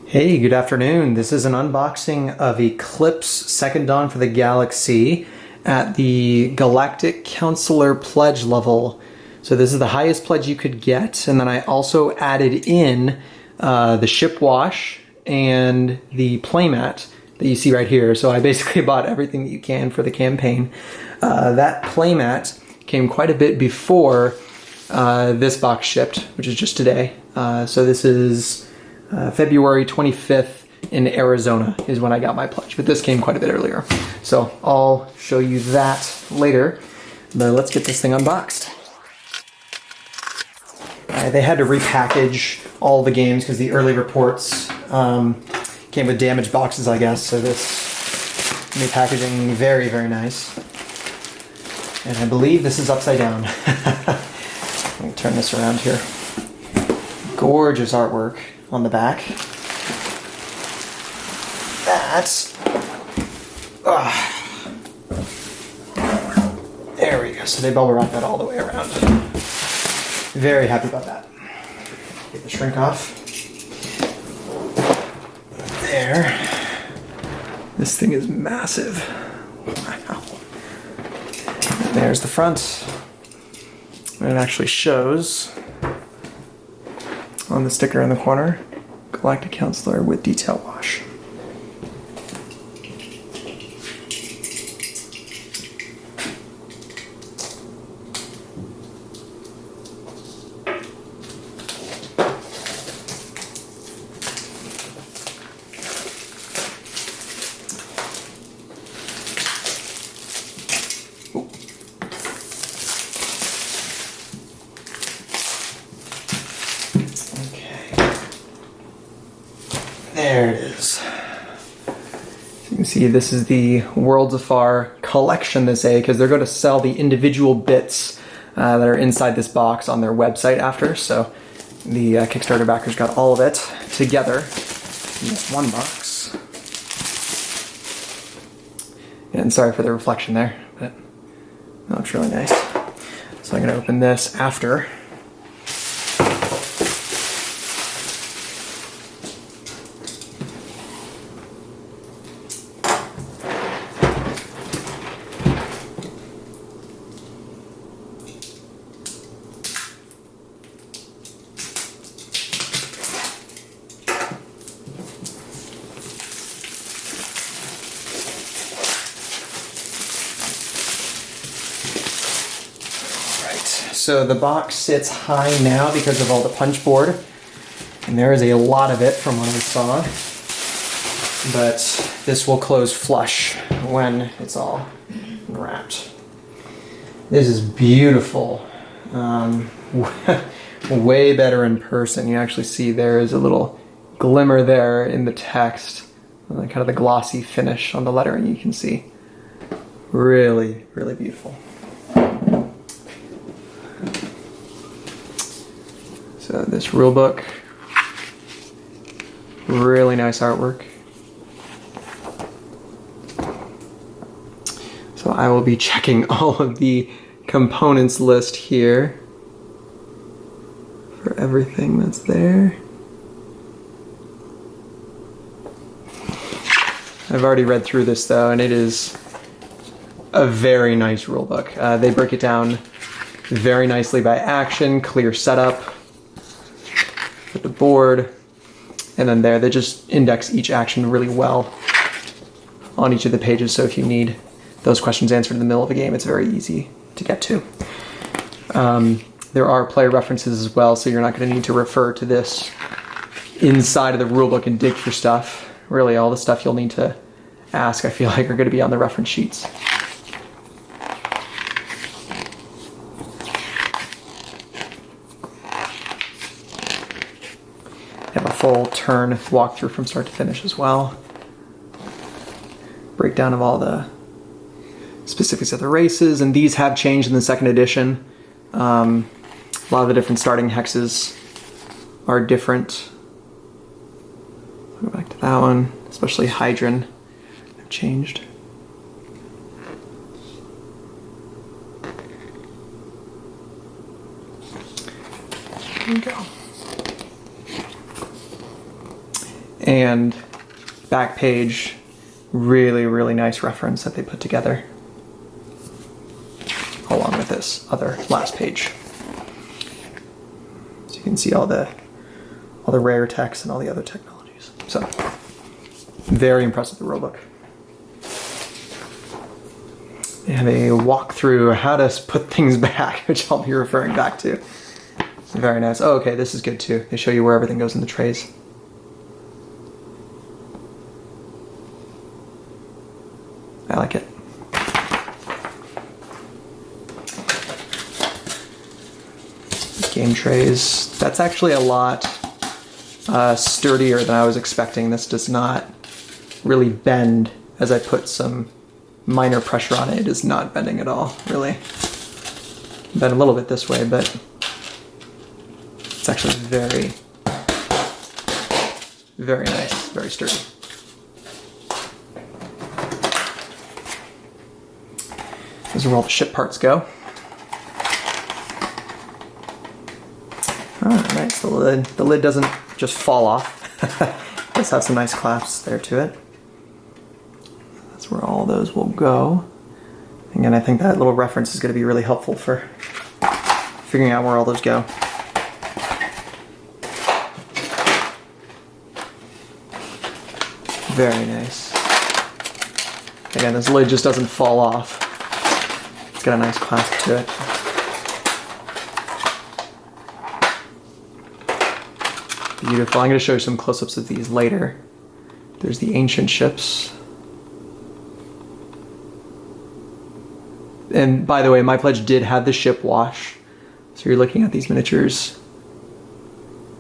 Hey, good afternoon. This is an unboxing of Eclipse Second Dawn for the Galaxy at the Galactic Counselor pledge level. So this is the highest pledge you could get, and then I also added in the ship wash and the playmat that you see right here. So I basically bought everything that you can for the campaign. That playmat came quite a bit before this box shipped, which is just today. So this is February 25th in Arizona is when I got my pledge, but this came quite a bit earlier. So I'll show you that later, but let's get this thing unboxed. They had to repackage all the games because the early reports came with damaged boxes, I guess, so this new packaging, very, very nice. And I believe this is upside down. Let me turn this around here. Gorgeous artwork on the back. There we go. So they bubble wrap that all the way around. Very happy about that. Get the shrink off. There. This thing is massive. Wow. There's the front. And it actually shows on the sticker in the corner, Galactic Counselor with detail wash. There it is. So you can see this is the Worlds Afar collection this A, because they're going to sell the individual bits that are inside this box on their website after. So the Kickstarter backers got all of it together in this one box. And sorry for the reflection there, but that looks really nice. So I'm going to open this after. So the box sits high now because of all the punch board, and there is a lot of it from what I saw, but this will close flush when it's all wrapped. This is beautiful. Way better in person. You actually see there is a little glimmer there in the text, kind of the glossy finish on the lettering you can see. Really, really beautiful. So this rule book, really nice artwork. So I will be checking all of the components list here for everything that's there. I've already read through this though, and it is a very nice rule book. They break it down very nicely by action, clear setup. With the board, and then there they just index each action really well on each of the pages, so if you need those questions answered in the middle of a game, it's very easy to get to. There are player references as well, so you're not going to need to refer to this inside of the rulebook and dig for stuff. Really, all the stuff you'll need to ask, I feel like, are going to be on the reference sheets. Have a full turn walkthrough from start to finish as well. Breakdown of all the specifics of the races, and these have changed in the second edition. A lot of the different starting hexes are different. I'll go back to that one, especially Hydron have changed. There we go. and back page, really, really nice reference that they put together, along with this other last page. So you can see all the rare text and all the other technologies. So, very impressed with the rulebook. They have a walkthrough how to put things back, which I'll be referring back to. Very nice. Oh, okay, this is good too. They show you where everything goes in the trays. I like it. Game trays. That's actually a lot sturdier than I was expecting. This does not really bend as I put some minor pressure on it. It is not bending at all, really. Bend a little bit this way, but it's actually very, very nice, very sturdy. Those are where all the ship parts go. Oh, nice. The lid doesn't just fall off. It does have some nice clasps there to it. That's where all those will go. Again, I think that little reference is going to be really helpful for figuring out where all those go. Very nice. Again, this lid just doesn't fall off. It's got a nice clasp to it. Beautiful. I'm going to show you some close-ups of these later. There's the ancient ships. And by the way, my pledge did have the ship wash. So you're looking at these miniatures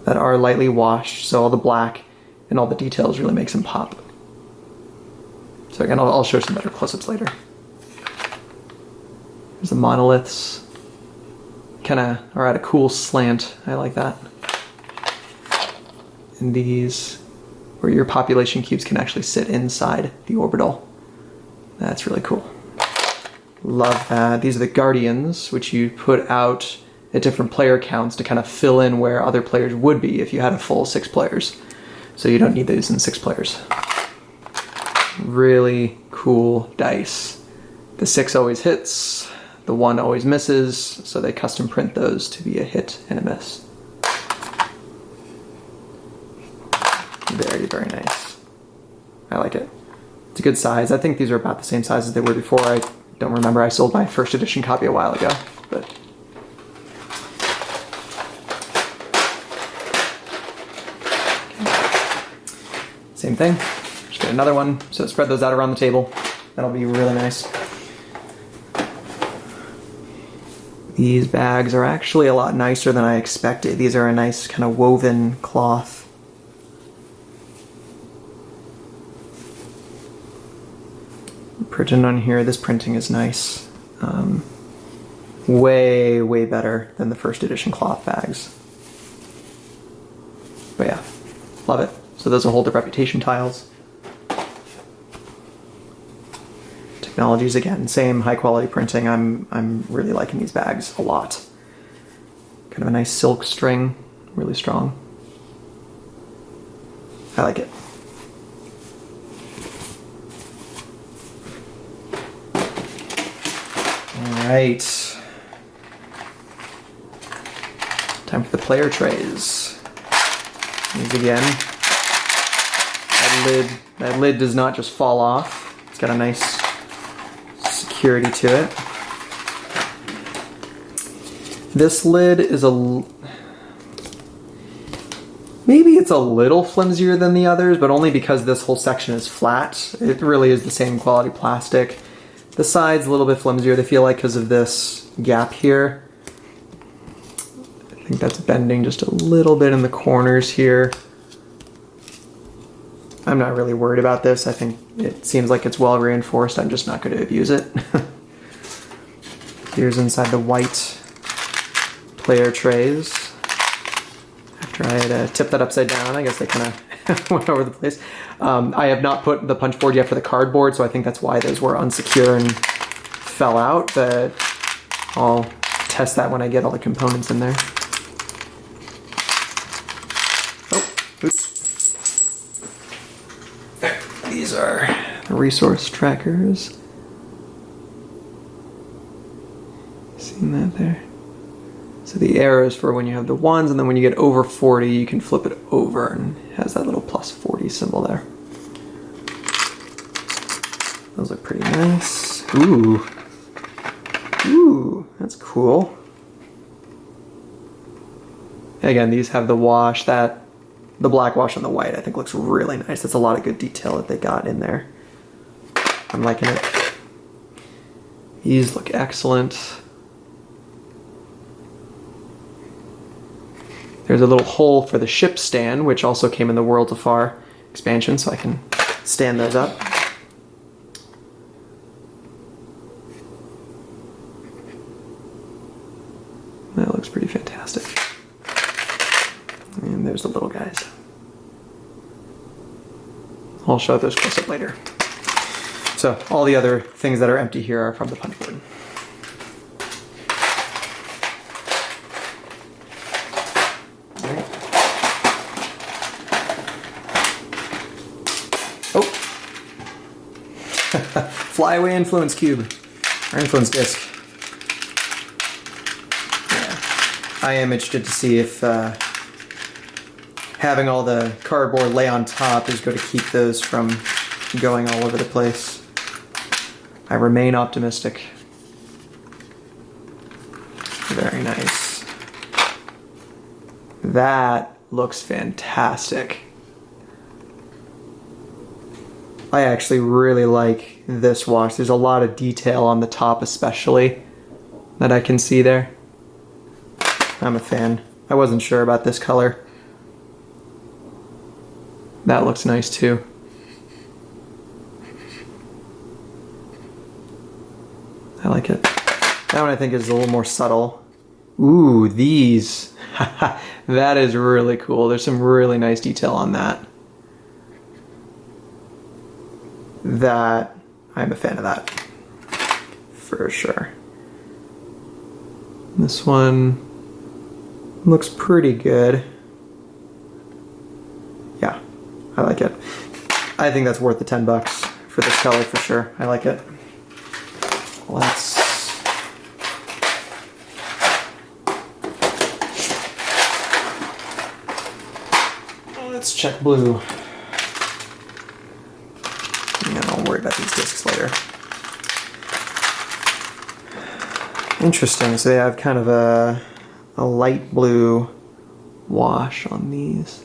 that are lightly washed. So all the black and all the details really makes them pop. So again, I'll show some better close-ups later. There's the monoliths. Kind of are at a cool slant. I like that. And these, where your population cubes can actually sit inside the orbital. That's really cool. Love that. These are the guardians, which you put out at different player counts to kind of fill in where other players would be if you had a full 6 players. So you don't need these in 6 players. Really cool dice. The 6 always hits, the 1 always misses, so they custom print those to be a hit and a miss. Very, very nice. I like it. It's a good size. I think these are about the same size as they were before. I don't remember. I sold my first edition copy a while ago, but same thing. Just get another one. So spread those out around the table. That'll be really nice. These bags are actually a lot nicer than I expected. These are a nice kind of woven cloth. Printed on here, this printing is nice. Way, way better than the first edition cloth bags. But yeah, love it. So those will hold the reputation tiles. Technologies, again, same high quality printing. I'm really liking these bags a lot. Kind of a nice silk string, really strong. I like it. Alright. Time for the player trays. These again. That lid does not just fall off. It's got a nice security to it. This lid is maybe it's a little flimsier than the others, but only because this whole section is flat. It really is the same quality plastic. The sides a little bit flimsier, they feel like, because of this gap here. I think that's bending just a little bit in the corners here. I'm not really worried about this. I think it seems like it's well reinforced. I'm just not going to abuse it. Here's inside the white player trays. After I had tipped that upside down, I guess they kind of went over the place. I have not put the punch board yet for the cardboard, so I think that's why those were unsecure and fell out, but I'll test that when I get all the components in there. Oh, oops. these are the resource trackers. Seen that there? So the arrows for when you have the ones, and then when you get over 40, you can flip it over, and it has that little plus 40 symbol there. Those look pretty nice. Ooh. Ooh, that's cool. Again, these have the wash, the black wash on the white I think looks really nice. That's a lot of good detail that they got in there. I'm liking it. These look excellent. There's a little hole for the ship stand, which also came in the Worlds Afar expansion, so I can stand those up. That looks pretty fantastic. And there's the little guys. I'll show those close up later. So all the other things that are empty here are from the punch board. Oh! Flyaway influence cube. Or influence disc. Yeah. I am interested to see if having all the cardboard lay on top is going to keep those from going all over the place. I remain optimistic. Very nice. That looks fantastic. I actually really like this wash. There's a lot of detail on the top especially that I can see there. I'm a fan. I wasn't sure about this color. That looks nice too. I like it. That one I think is a little more subtle. Ooh, these. That is really cool. There's some really nice detail on that. I'm a fan of that. For sure. This one looks pretty good. Yeah, I like it. I think that's worth the $10 for this color for sure. I like it. Let's check blue. Yeah, don't worry about these discs later. Interesting, so they have kind of a light blue wash on these.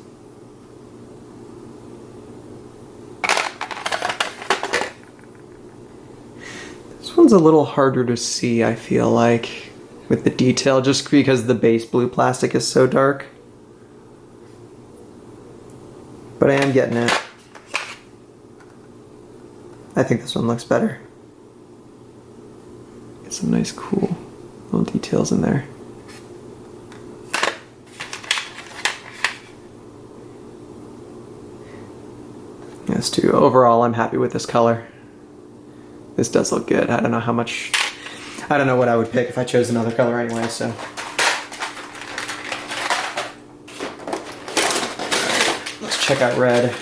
This one's a little harder to see, I feel like, with the detail, just because the base blue plastic is so dark. But I am getting it. I think this one looks better. Get some nice cool little details in there. Yes, too. Overall, I'm happy with this color. This does look good. I don't know how much... I don't know what I would pick if I chose another color anyway, so... Let's check out red.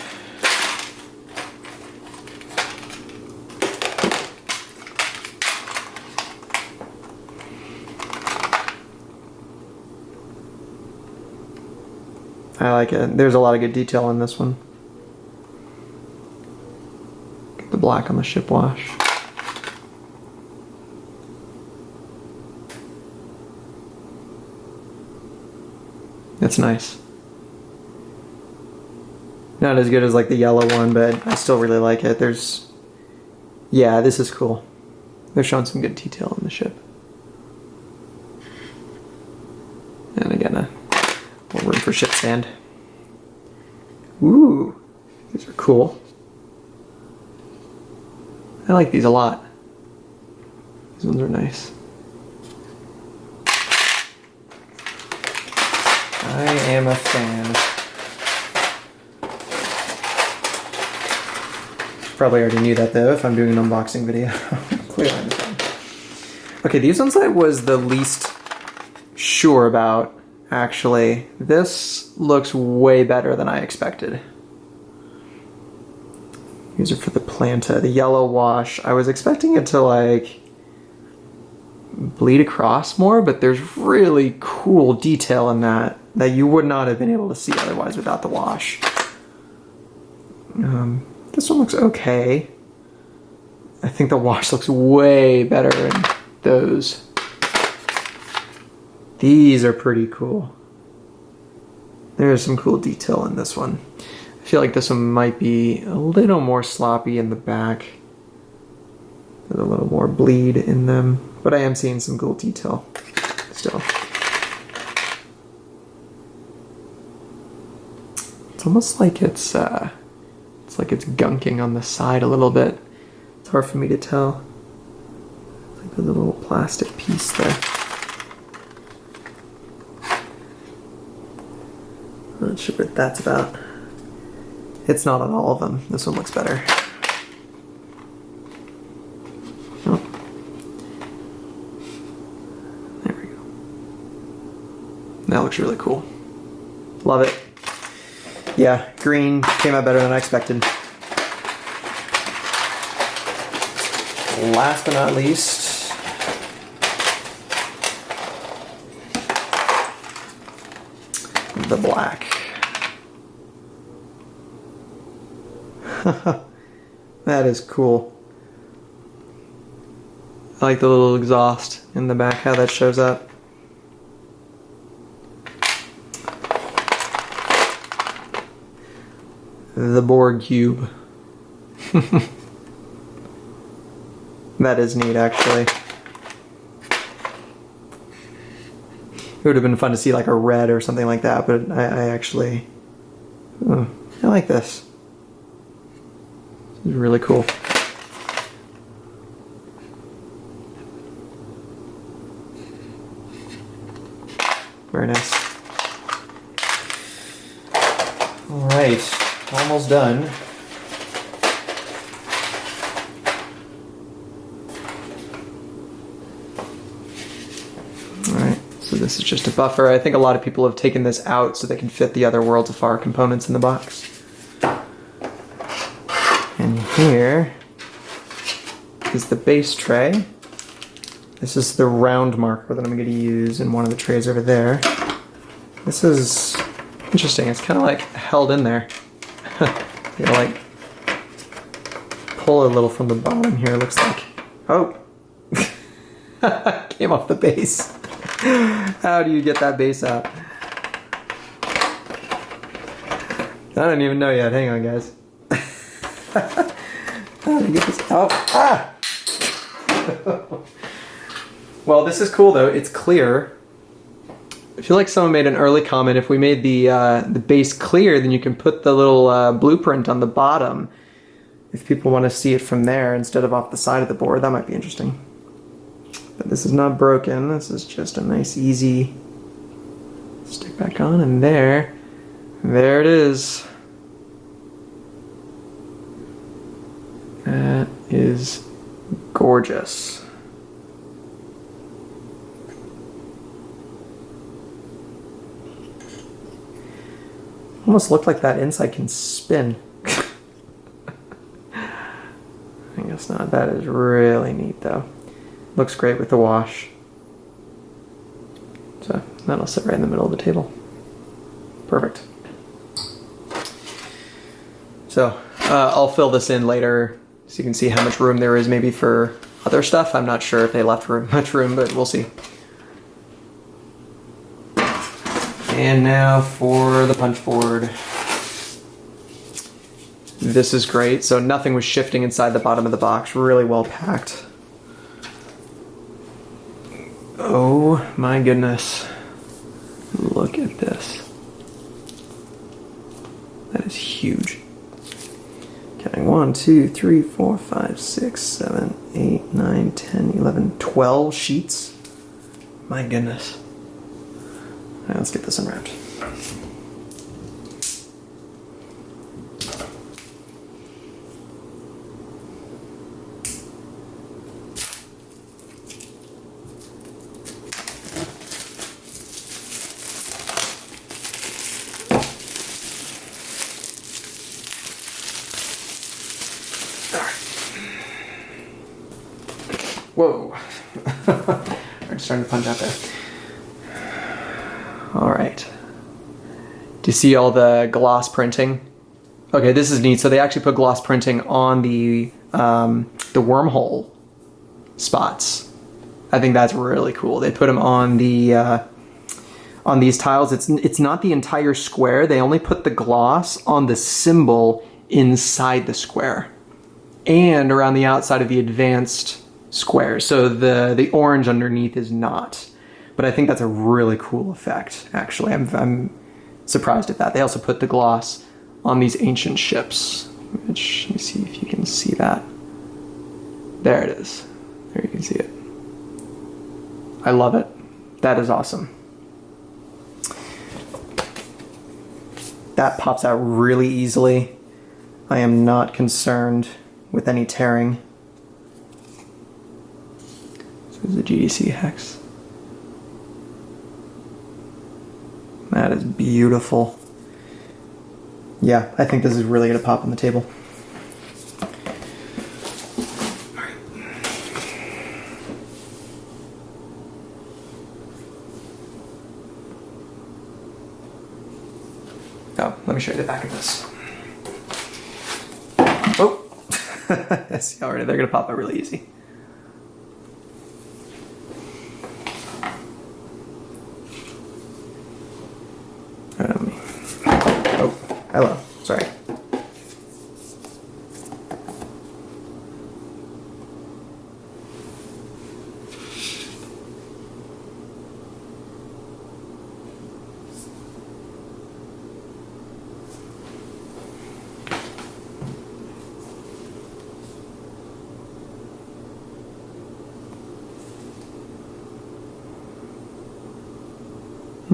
I like it. There's a lot of good detail in this one. Get the black on the ship wash. That's nice. Not as good as like the yellow one, but I still really like it. Yeah, this is cool. They're showing some good detail on the ship. And again, a little room for ship stand. Ooh, these are cool. I like these a lot. These ones are nice. I am a fan. Probably already knew that though if I'm doing an unboxing video. Clearly I'm a fan. Okay, these ones I was the least sure about, actually. This looks way better than I expected. These are for the planta, the yellow wash. I was expecting it to like bleed across more, but there's really cool detail in that you would not have been able to see otherwise without the wash. This one looks okay. I think the wash looks way better in those. These are pretty cool. There's some cool detail in this one. I feel like this one might be a little more sloppy in the back. There's a little more bleed in them, but I am seeing some cool detail still. It's almost like it's gunking on the side a little bit. It's hard for me to tell. It's like a little plastic piece there. Not sure what that's about. It's not on all of them. This one looks better. Oh. There we go. That looks really cool. Love it. Yeah, green came out better than I expected. Last but not least, the black. That is cool. I like the little exhaust in the back, how that shows up. The Borg cube. That is neat, actually. It would have been fun to see like a red or something like that, but I actually... I like this. This is really cool. Very nice. All right. Almost done. Alright, so this is just a buffer. I think a lot of people have taken this out so they can fit the other Worlds Afar components in the box. And here is the base tray. This is the round marker that I'm going to use in one of the trays over there. This is interesting. It's kind of like held in there. You know, like pull a little from the bottom here, looks like. Oh! Came off the base. How do you get that base out? I don't even know yet. Hang on, guys. How do you get this out? Ah! Well, this is cool though. It's clear. I feel like someone made an early comment. If we made the base clear, then you can put the little blueprint on the bottom. If people want to see it from there instead of off the side of the board, that might be interesting. But this is not broken. This is just a nice, easy stick back on, and there it is. That is gorgeous. Almost looked like that inside can spin. I guess not. That is really neat though. Looks great with the wash. So that'll sit right in the middle of the table. Perfect. So I'll fill this in later so you can see how much room there is maybe for other stuff. I'm not sure if they left much room, but we'll see. And now for the punch board. This is great. So nothing was shifting inside the bottom of the box. Really well packed. Oh my goodness. Look at this. That is huge. Counting 1, 2, 3, 4, 5, 6, 7, 8, 9, 10, 11, 12 sheets. My goodness. All right, let's get this unwrapped. Whoa. I'm starting to punch out there. All right. Do you see all the gloss printing? Okay, this is neat. So they actually put gloss printing on the wormhole spots. I think that's really cool. They put them on the on these tiles. It's not the entire square. They only put the gloss on the symbol inside the square and around the outside of the advanced square. So the orange underneath is not. But I think that's a really cool effect. Actually, I'm surprised at that. They also put the gloss on these ancient ships, which, let me see if you can see that. There it is. There you can see it. I love it. That is awesome. That pops out really easily. I am not concerned with any tearing. This is the GDC hex. That is beautiful. Yeah, I think this is really going to pop on the table. Oh, let me show you the back of this. Oh, see already, they're going to pop out really easy. Oh, hello, sorry.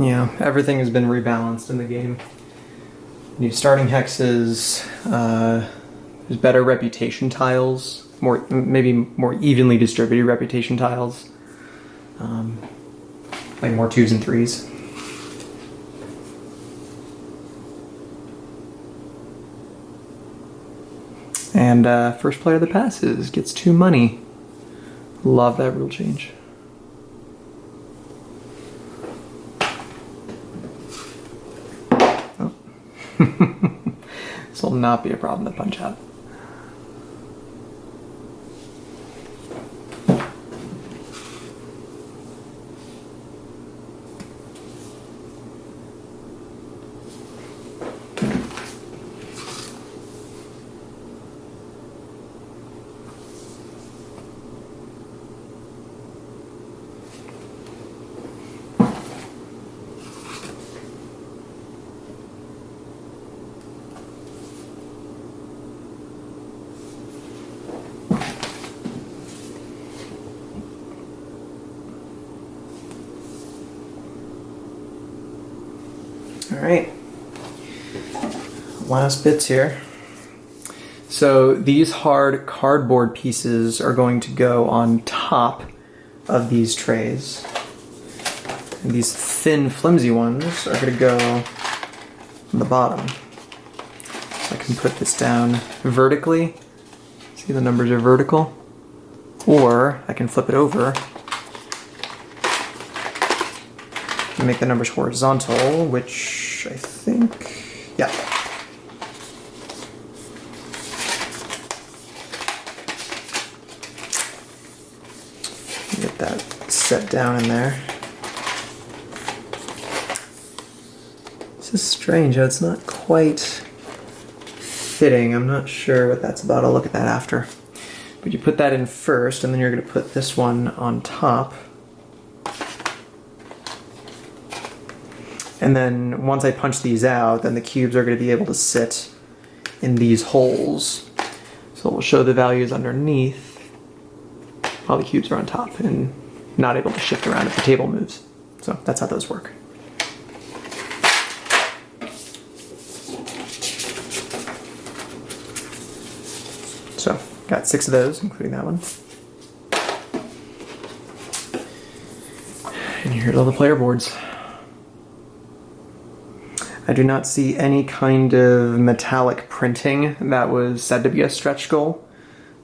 Yeah, everything has been rebalanced in the game. New starting hexes, there's better reputation tiles, maybe more evenly distributed reputation tiles, like more 2s and 3s. And first player that passes gets 2 money. Love that rule change. This will not be a problem to punch out. All right, last bits here. So these hard cardboard pieces are going to go on top of these trays. And these thin, flimsy ones are going to go on the bottom. So I can put this down vertically. See, the numbers are vertical. Or I can flip it over and make the numbers horizontal, which I think, yeah. Get that set down in there. This is strange, it's not quite fitting. I'm not sure what that's about. I'll look at that after. But you put that in first, and then you're going to put this one on top. And then once I punch these out, then the cubes are going to be able to sit in these holes. So we'll show the values underneath while the cubes are on top and not able to shift around if the table moves. So that's how those work. So got 6 of those, including that one. And here's all the player boards. I do not see any kind of metallic printing that was said to be a stretch goal.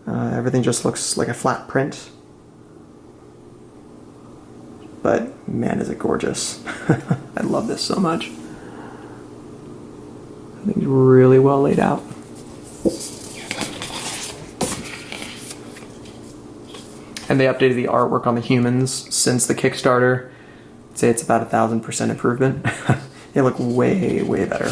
Everything just looks like a flat print. but man, is it gorgeous. I love this so much. I think it's really well laid out. And they updated the artwork on the humans since the Kickstarter. I'd say it's about 1,000% improvement. They look way, way better.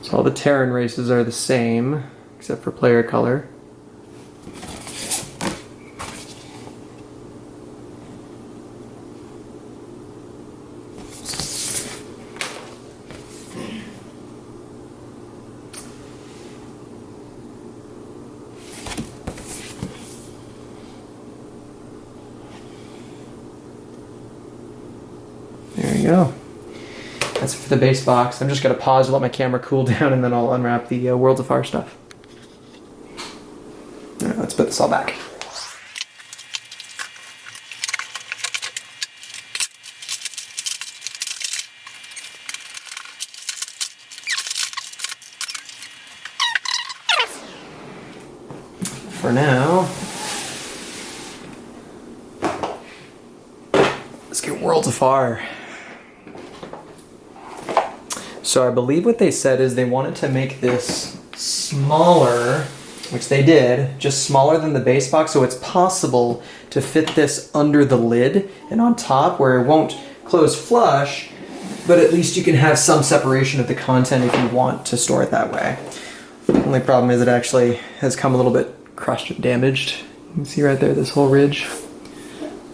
So all the Terran races are the same, except for player color. There you go. That's it for the base box. I'm just going to pause to let my camera cool down, and then I'll unwrap the Worlds Afar stuff. All right, let's put this all back. For now, let's get Worlds Afar. So I believe what they said is they wanted to make this smaller, which they did, just smaller than the base box, so it's possible to fit this under the lid and on top where it won't close flush, but at least you can have some separation of the content if you want to store it that way. The only problem is it actually has come a little bit crushed and damaged. You can see right there this whole ridge.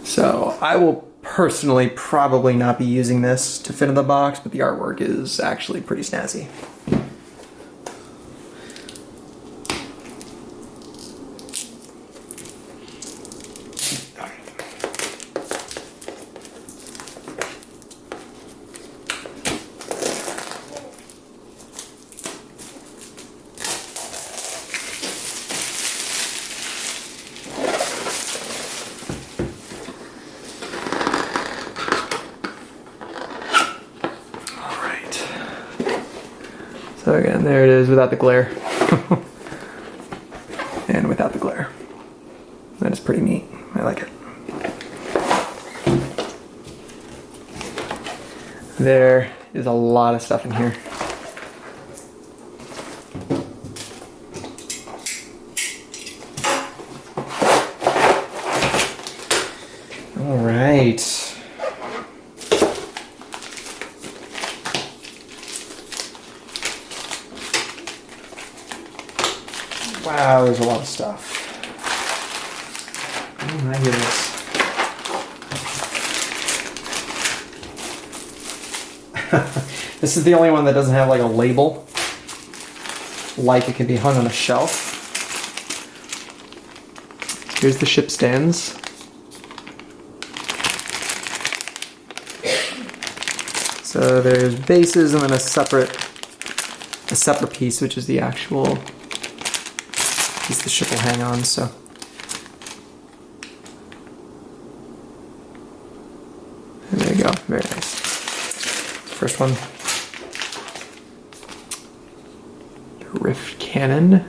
So I will personally probably not be using this to fit in the box, but the artwork is actually pretty snazzy. So again, there it is without the glare. And without the glare. That is pretty neat. I like it. There is a lot of stuff in here. All right. Wow, there's a lot of stuff. Oh my goodness. This is the only one that doesn't have like a label. Like it can be hung on a shelf. Here's the ship stands. So there's bases and then a separate piece, which is the actual piece the ship will hang on, so. And there you go, very nice. First one. The Rift Cannon.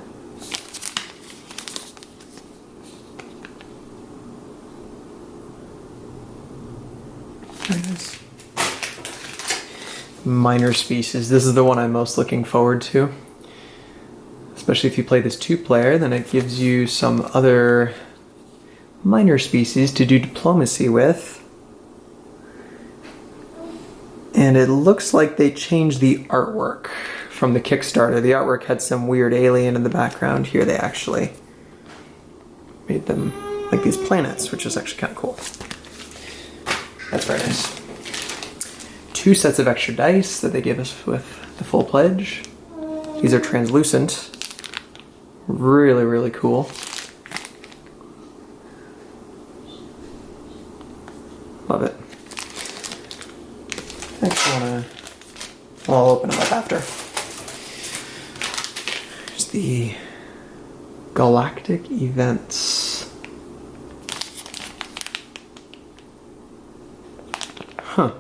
Very nice. Minor species. This is the one I'm most looking forward to. Especially if you play this two-player, then it gives you some other minor species to do diplomacy with. And it looks like they changed the artwork from the Kickstarter. The artwork had some weird alien in the background. Here they actually made them like these planets, which is actually kind of cool. That's very nice. 2 sets of extra dice that they gave us with the full pledge. These are translucent. Really, really cool. Love it. I actually want to... I'll open them up after. Here's the Galactic Events. Huh.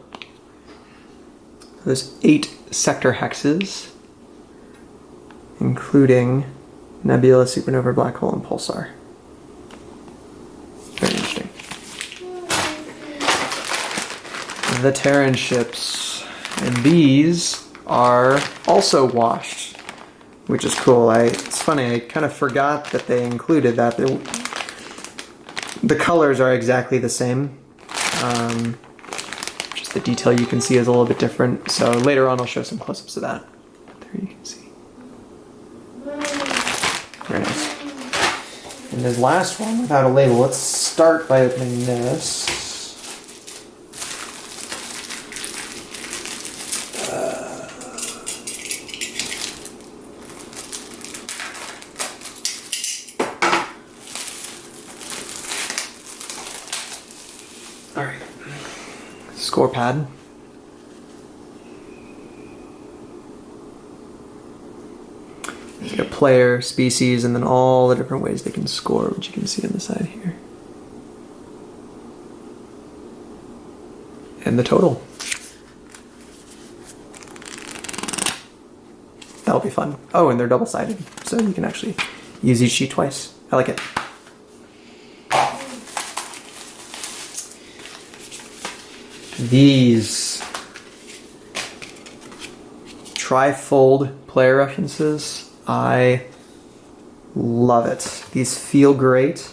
There's 8 sector hexes, including nebula, supernova, black hole, and pulsar. Very interesting. The Terran ships, and these are also washed, which is cool. It's funny, I kind of forgot that they included that. The colors are exactly the same. Just the detail you can see is a little bit different. So later on I'll show some close-ups of that. There you can see. Very nice. And this last one, without a label, let's start by opening this. Alright. Score pad. There's like a player, species, and then all the different ways they can score, which you can see on the side here. And the total. That'll be fun. Oh, and they're double-sided, so you can actually use each sheet twice. I like it. These tri-fold player references, I love it. These feel great.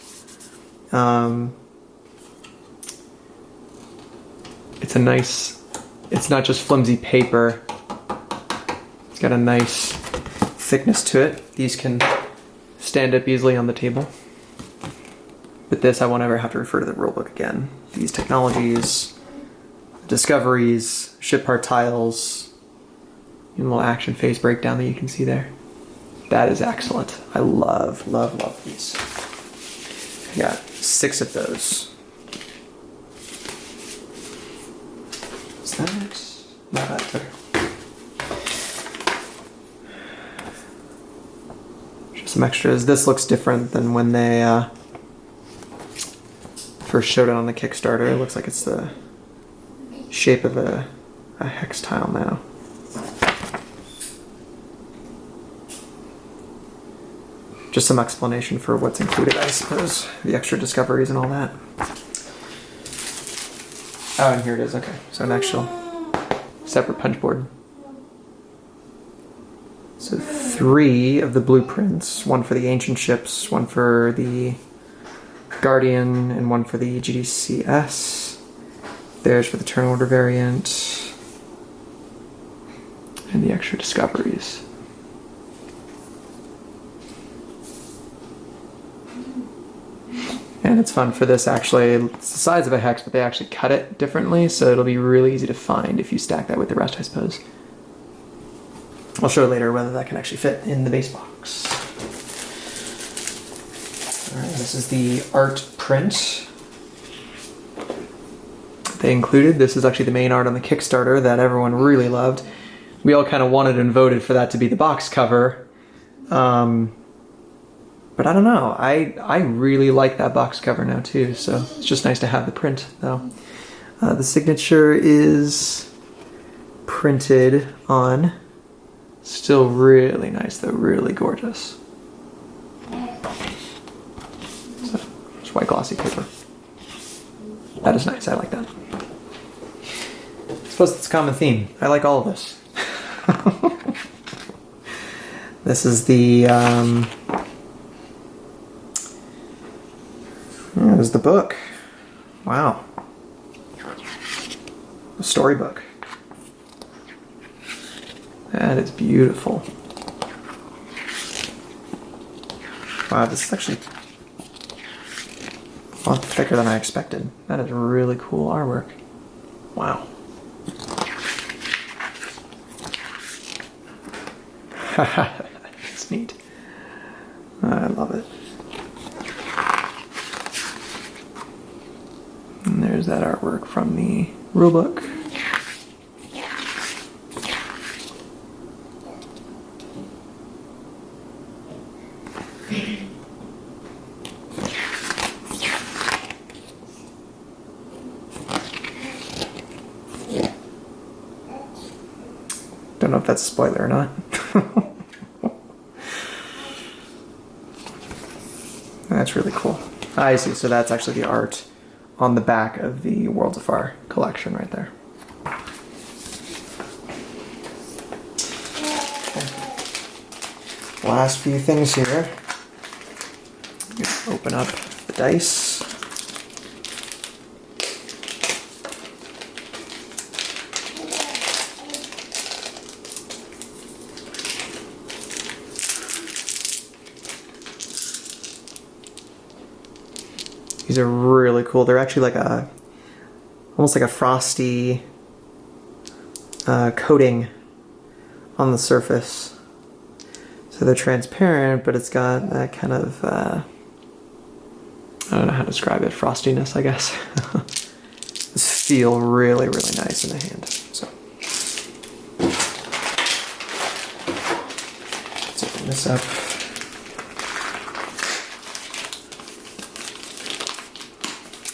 It's a nice, it's not just flimsy paper. It's got a nice thickness to it. These can stand up easily on the table. With this, I won't ever have to refer to the rulebook again. These technologies, discoveries, ship part tiles, and a little action phase breakdown that you can see there. That is excellent. I love, love, love these. I got 6 of those. Is that it? No, that's okay. Just some extras. This looks different than when they first showed it on the Kickstarter. It looks like it's the shape of a hex tile now. Just some explanation for what's included, I suppose. The extra discoveries and all that. Oh, and here it is. Okay, so an actual separate punch board. So 3 of the blueprints. 1 for the ancient ships, 1 for the Guardian, and 1 for the GDCS. There's for the turn order variant. And the extra discoveries. And it's fun for this, actually. It's the size of a hex, but they actually cut it differently, so it'll be really easy to find if you stack that with the rest, I suppose. I'll show later whether that can actually fit in the base box. Alright, this is the art print they included. This is actually the main art on the Kickstarter that everyone really loved. We all kind of wanted and voted for that to be the box cover. But I don't know, I really like that box cover now too, so it's just nice to have the print though. The signature is printed on, still really nice though, really gorgeous. So, just white glossy paper. That is nice, I like that. I suppose it's a common theme. I like all of this. This is the, there's the book. Wow. A storybook. That is beautiful. Wow, this is actually a lot thicker than I expected. That is really cool artwork. Wow. It's neat. I love it. And there's that artwork from the rulebook. Don't know if that's a spoiler or not. That's really cool. I see, so that's actually the art on the back of the Worlds Afar collection right there. Okay. Last few things here. Open up the dice. These are really cool. They're actually like almost like a frosty coating on the surface. So they're transparent, but it's got that kind of, I don't know how to describe it, frostiness, I guess. These feel really, really nice in the hand. So let's open this up.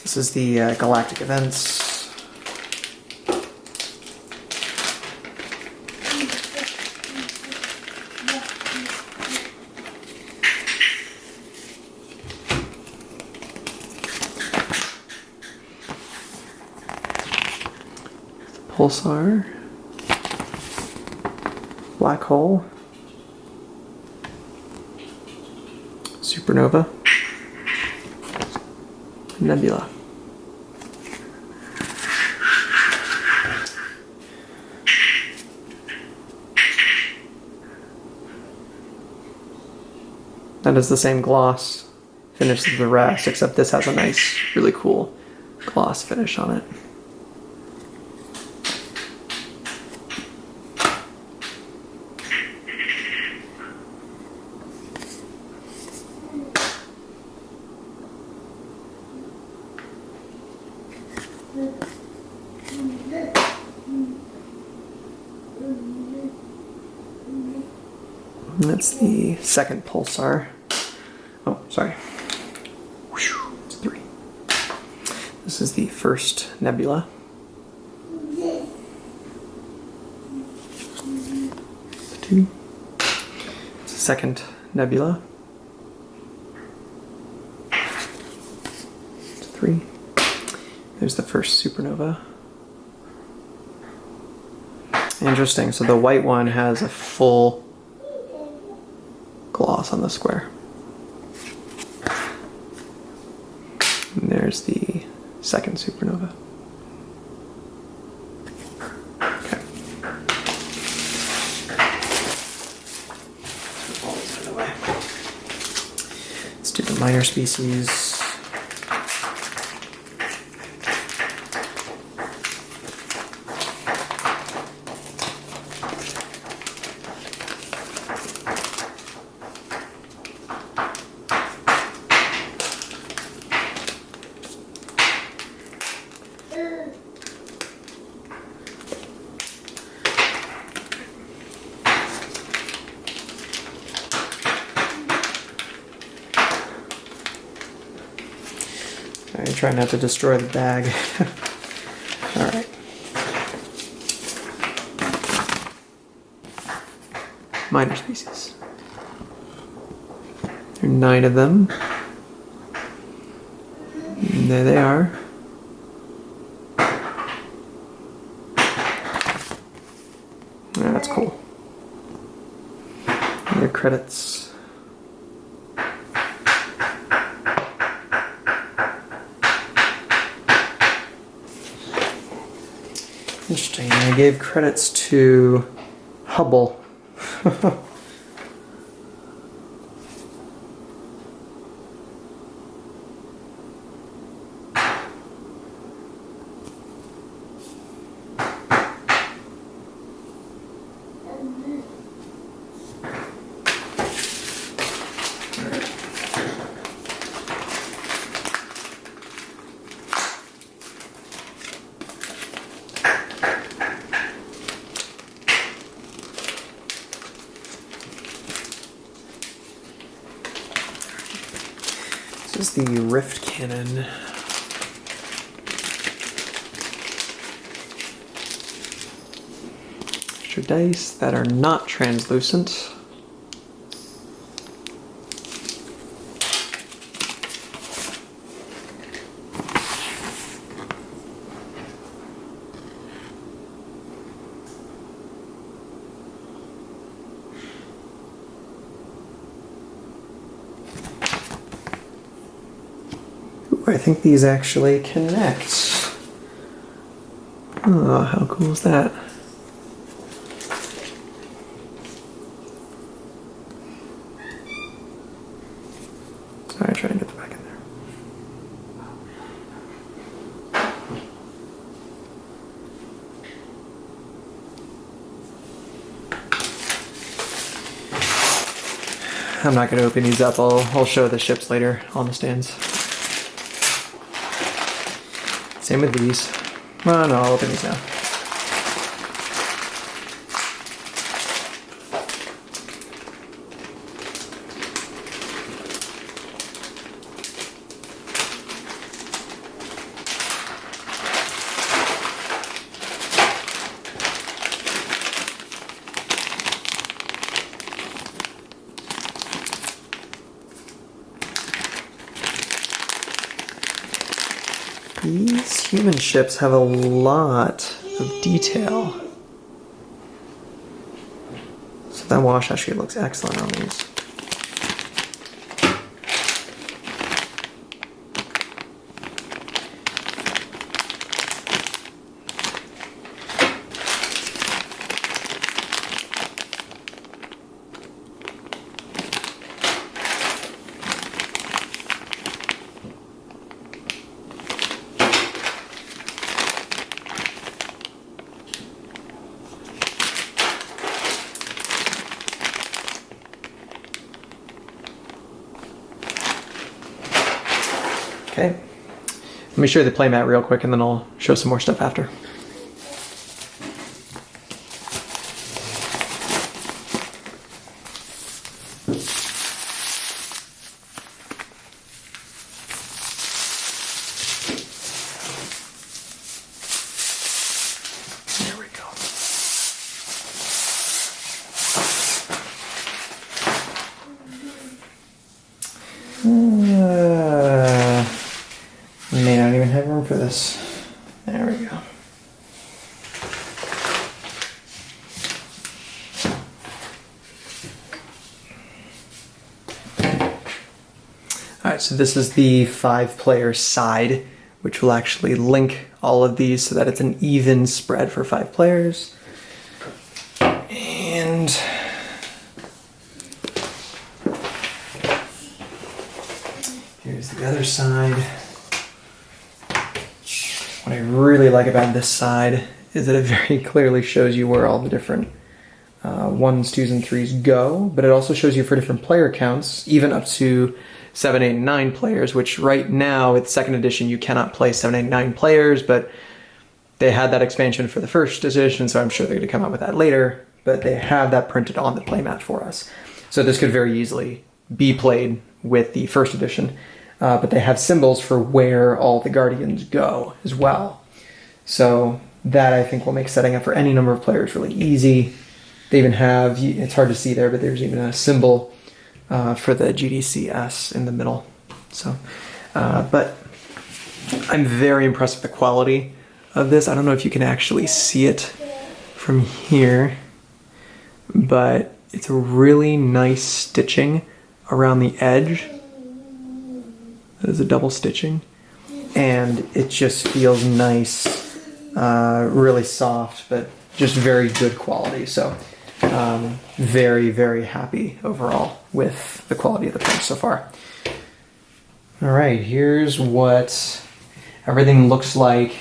This is the Galactic events. Pulsar. Black hole. Supernova. Nebula. That is the same gloss finish as the rest, except this has a nice, really cool gloss finish on it. And that's the second pulsar. Oh, sorry. It's 3. This is the first nebula. It's 2. It's the second nebula. It's 3. There's the first supernova. Interesting. So the white one has a full gloss on the square. And there's the second supernova. Okay. Put all these out of the way. Let's do the minor species. I try not to destroy the bag. All right. Minor species. There are 9 of them. And there they are. Yeah, that's cool. And their credits. Interesting. I gave credits to Hubble. This is the Rift Cannon. Extra dice that are not translucent. I think these actually connect. Oh, how cool is that? Sorry, try and get the back in there. I'm not going to open these up. I'll show the ships later on the stands. Same with these. Well, no, I'll open these now. These human ships have a lot of detail. So that wash actually looks excellent on these. Okay, let me show you the playmat real quick and then I'll show some more stuff after. There we go. May not even have room for this. There we go. Alright, so this is the 5-player side, which will actually link all of these so that it's an even spread for 5 players. And here's the other side. What I really like about this side is that it very clearly shows you where all the different 1s, 2s, and 3s go, but it also shows you for different player counts, even up to 7, 8, and 9 players, which right now with 2nd edition you cannot play 7, 8, 9 players, but they had that expansion for the 1st edition, so I'm sure they're going to come out with that later, but they have that printed on the playmat for us. So this could very easily be played with the 1st edition. But they have symbols for where all the Guardians go as well. So that I think will make setting up for any number of players really easy. They even have, it's hard to see there, but there's even a symbol for the GDCS in the middle. So, but I'm very impressed with the quality of this. I don't know if you can actually see it from here, but it's a really nice stitching around the edge. There's a double stitching, and it just feels nice, really soft, but just very good quality. So very, very happy overall with the quality of the print so far. All right, here's what everything looks like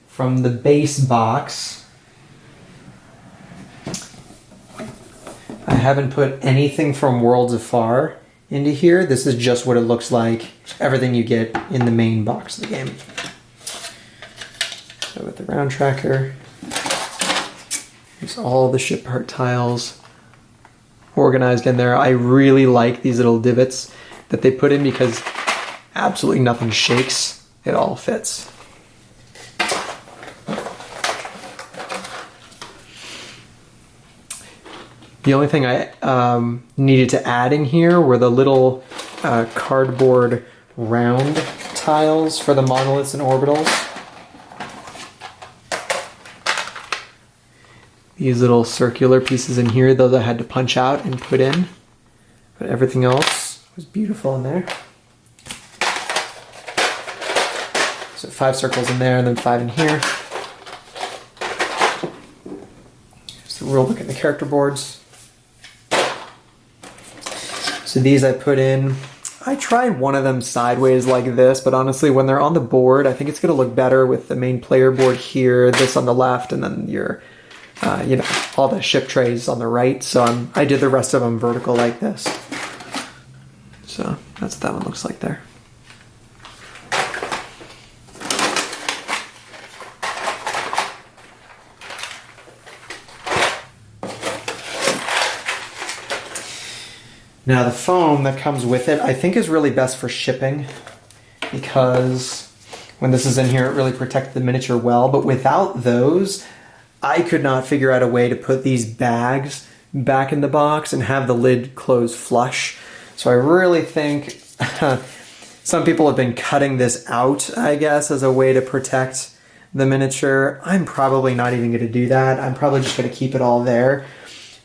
from the base box. I haven't put anything from Worlds Afar into here. This is just what it looks like, everything you get in the main box of the game. So with the round tracker, there's all the ship part tiles organized in there. I really like these little divots that they put in because absolutely nothing shakes. It all fits. The only thing I needed to add in here were the little cardboard round tiles for the monoliths and orbitals. These little circular pieces in here, those I had to punch out and put in. But everything else was beautiful in there. So 5 circles in there and then 5 in here. Here's the rule book and the character boards. So these I put in. I tried one of them sideways like this, but honestly, when they're on the board, I think it's going to look better with the main player board here, this on the left, and then your, all the ship trays on the right. So I did the rest of them vertical like this. So that's what that one looks like there. Now the foam that comes with it, I think is really best for shipping because when this is in here, it really protects the miniature well. But without those, I could not figure out a way to put these bags back in the box and have the lid close flush. So I really think some people have been cutting this out, I guess, as a way to protect the miniature. I'm probably not even going to do that. I'm probably just going to keep it all there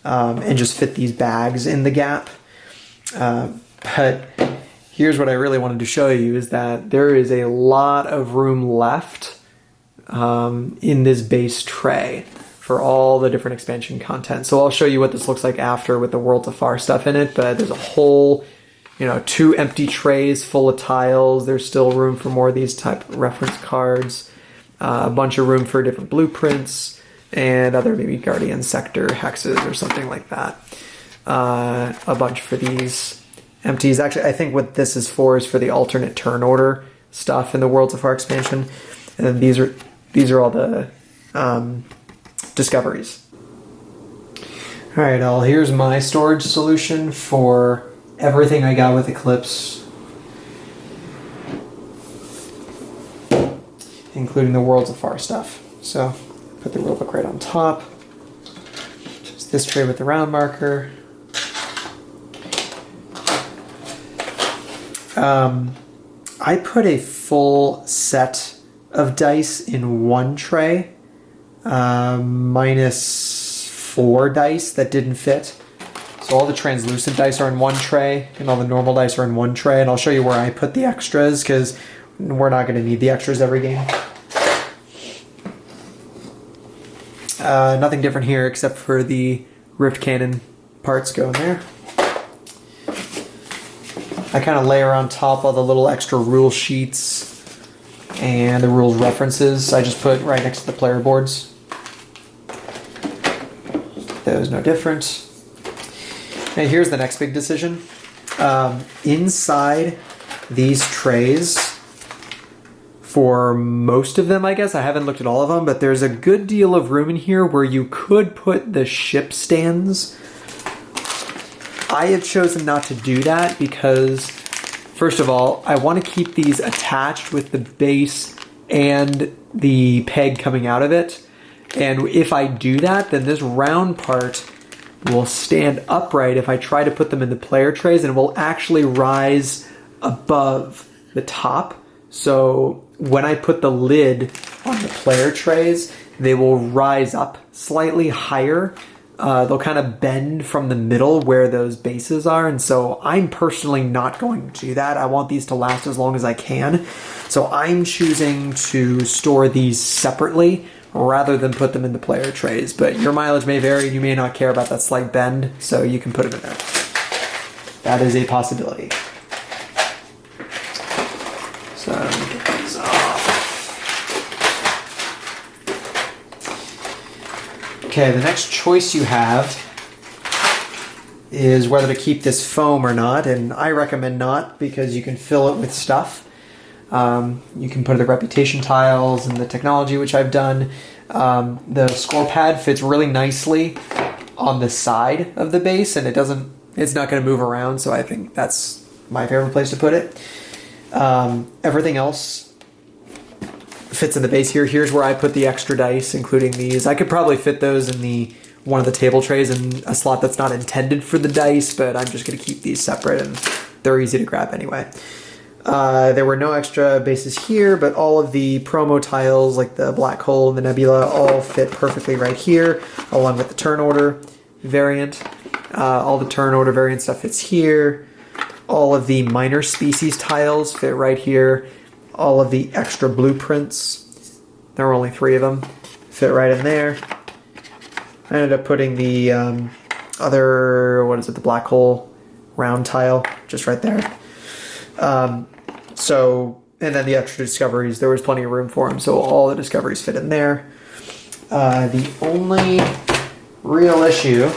and just fit these bags in the gap. But here's what I really wanted to show you is that there is a lot of room left in this base tray for all the different expansion content. So I'll show you what this looks like after with the Worlds Afar stuff in it, but there's a whole, 2 empty trays full of tiles. There's still room for more of these type of reference cards, a bunch of room for different blueprints and other maybe Guardian Sector hexes or something like that. A bunch for these empties. Actually, I think what this is for is for the alternate turn order stuff in the Worlds Afar expansion. And then these are all the discoveries. All right, here's my storage solution for everything I got with Eclipse, including the Worlds Afar stuff. So put the rulebook right on top. Just this tray with the round marker. I put a full set of dice in one tray, minus 4 dice that didn't fit. So all the translucent dice are in one tray, and all the normal dice are in one tray. And I'll show you where I put the extras, because we're not going to need the extras every game. Nothing different here except for the Rift Cannon parts go in there. I kind of layer on top all the little extra rule sheets and the rules references I just put right next to the player boards. Those no different. And here's the next big decision. Inside these trays, for most of them, I guess, I haven't looked at all of them, but there's a good deal of room in here where you could put the ship stands. I have chosen not to do that because, first of all, I want to keep these attached with the base and the peg coming out of it. And if I do that, then this round part will stand upright if I try to put them in the player trays, and it will actually rise above the top. So when I put the lid on the player trays, they will rise up slightly higher. They'll kind of bend from the middle where those bases are, and so I'm personally not going to do that. I want these to last as long as I can. So I'm choosing to store these separately rather than put them in the player trays. But your mileage may vary. You may not care about that slight bend, so you can put them in there. That is a possibility. So let me get these off. Okay, the next choice you have is whether to keep this foam or not, and I recommend not because you can fill it with stuff. You can put the reputation tiles and the technology, which I've done. The score pad fits really nicely on the side of the base, and it's not going to move around, so I think that's my favorite place to put it. Everything else fits in the base here. Here's where I put the extra dice, including these. I could probably fit those in one of the table trays in a slot that's not intended for the dice, but I'm just going to keep these separate, and they're easy to grab anyway. There were no extra bases here, but all of the promo tiles, like the black hole and the nebula, all fit perfectly right here, along with the turn order variant. All the turn order variant stuff fits here. All of the minor species tiles fit right here. All of the extra blueprints, there were only 3 of them, fit right in there. I ended up putting the other, the black hole round tile just right there. And then the extra discoveries, there was plenty of room for them, so all the discoveries fit in there. The only real issue,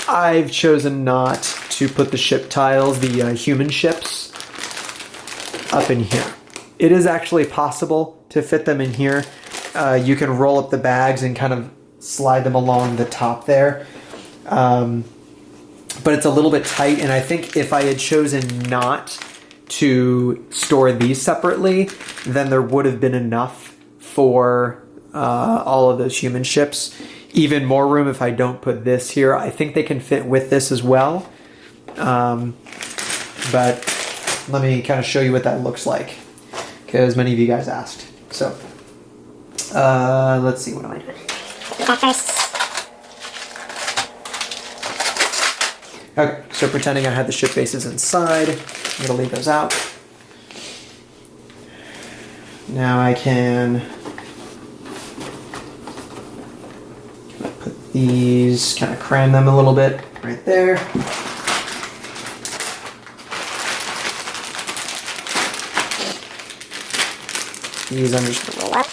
I've chosen not to put the ship tiles, the human ships, up in here. It is actually possible to fit them in here. You can roll up the bags and kind of slide them along the top there. But it's a little bit tight, and I think if I had chosen not to store these separately, then there would have been enough for all of those human ships. Even more room if I don't put this here. I think they can fit with this as well. But let me kind of show you what that looks like, because many of you guys asked. So, let's see, what am I doing? Okay, so pretending I had the ship bases inside, I'm going to leave those out. Now I can put these, kind of cram them a little bit right there. These I'm just going to roll up.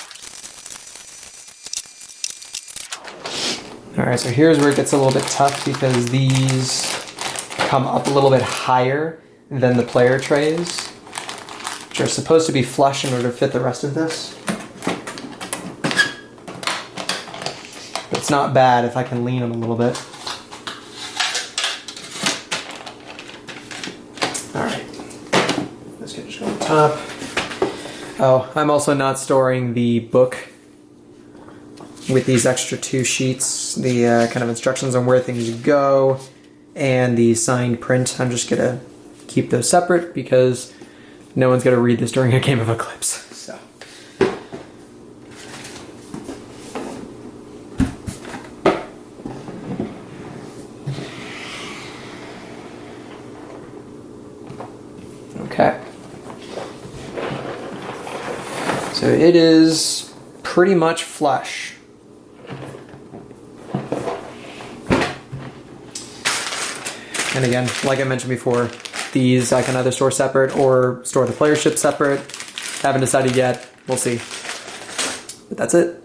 Alright, so here's where it gets a little bit tough, because these come up a little bit higher than the player trays, which are supposed to be flush in order to fit the rest of this. But it's not bad if I can lean them a little bit. Alright, this can just go on top. Oh, I'm also not storing the book with these extra 2 sheets, the kind of instructions on where things go, and the signed print. I'm just gonna keep those separate because no one's gonna read this during a game of Eclipse. So. Okay. So it is pretty much flush. And again, like I mentioned before, these I can either store separate or store the player ship separate. Haven't decided yet. We'll see. But that's it.